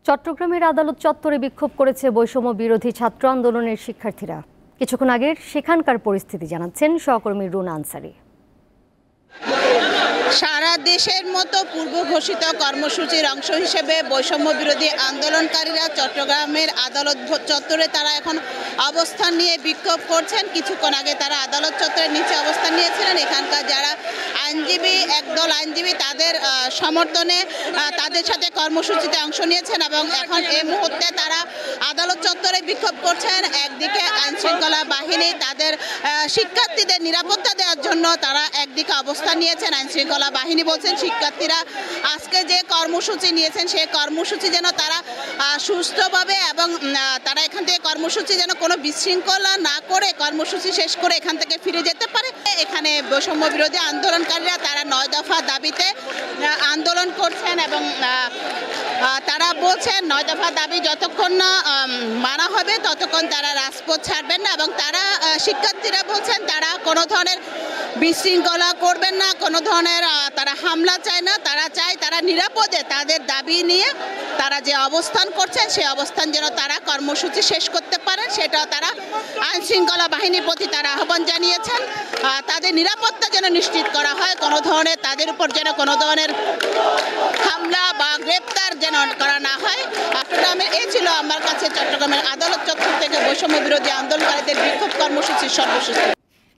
চট্টগ্রামের আদালত চত্বরে বিক্ষোভ করেছে বৈষম্য বিরোধী ছাত্র আন্দোলনের শিক্ষার্থীরা। কিছুক্ষণ আগের সেখানকার পরিস্থিতি জানাচ্ছেন সহকর্মী রুনা আনসারি। সারা দেশের মতো পূর্ব ঘোষিত কর্মসূচির অংশ হিসেবে বৈষম্য বিরোধী আন্দোলনকারীরা চট্টগ্রামের আদালত চত্বরে তারা এখন অবস্থান নিয়ে বিক্ষোভ করছেন। কিছুক্ষণ আগে তারা আদালত চত্বরের নিচে অবস্থান নিয়েছিলেন। এখানকার যারা আইনজীবী, একদল আইনজীবী তাদের সমর্থনে তাদের সাথে কর্মসূচিতে অংশ নিয়েছেন এবং এখন এই মুহূর্তে তারা আদালত চত্বরে বিক্ষোভ করছেন। একদিকে আইনশৃঙ্খলা বাহিনী তাদের শিক্ষার্থীদের নিরাপত্তা দেওয়ার জন্য তারা একদিকে অবস্থান নিয়েছেন। আইনশৃঙ্খলা বাহিনী বলছেন শিক্ষার্থীরা আজকে যে কর্মসূচি নিয়েছেন সেই কর্মসূচি যেন তারা সুস্থভাবে এবং তারা এখান থেকে কর্মসূচি যেন কোনো বিশৃঙ্খলা না করে কর্মসূচি শেষ করে এখান থেকে ফিরে যেতে পারে। এখানে বৈষম্য বিরোধী আন্দোলনকারীরা তারা 9 দফা দাবিতে আন্দোলন করছেন এবং তারা বলছেন 9 দফা দাবি যতক্ষণ না মানা হবে ততক্ষণ তারা রাজপথ ছাড়বেন না এবং তারা শিক্ষার্থীরা বলছেন তারা কোনো ধরনের বিশৃঙ্খলা করবেন না, কোনো ধরনের তারা হামলা চায় না। তারা চায় তারা নিরাপদে তাদের দাবি নিয়ে তারা যে অবস্থান করছেন সেই অবস্থান যেন তারা কর্মসূচি শেষ করতে পারেন, সেটাও তারা আইনশৃঙ্খলা বাহিনীর প্রতি তারা আহ্বান জানিয়েছেন। তাদের নিরাপত্তা যেন নিশ্চিত করা হয়, কোনো ধরনের তাদের উপর যেন কোনো ধরনের হামলা বা গ্রেপ্তার যেন করা না হয়। চট্টগ্রামের এই ছিল আমার কাছে চট্টগ্রামের আদালত চত্বর থেকে বৈষম্য বিরোধী আন্দোলনকারীদের বিক্ষোভ কর্মসূচির সর্বশেষ।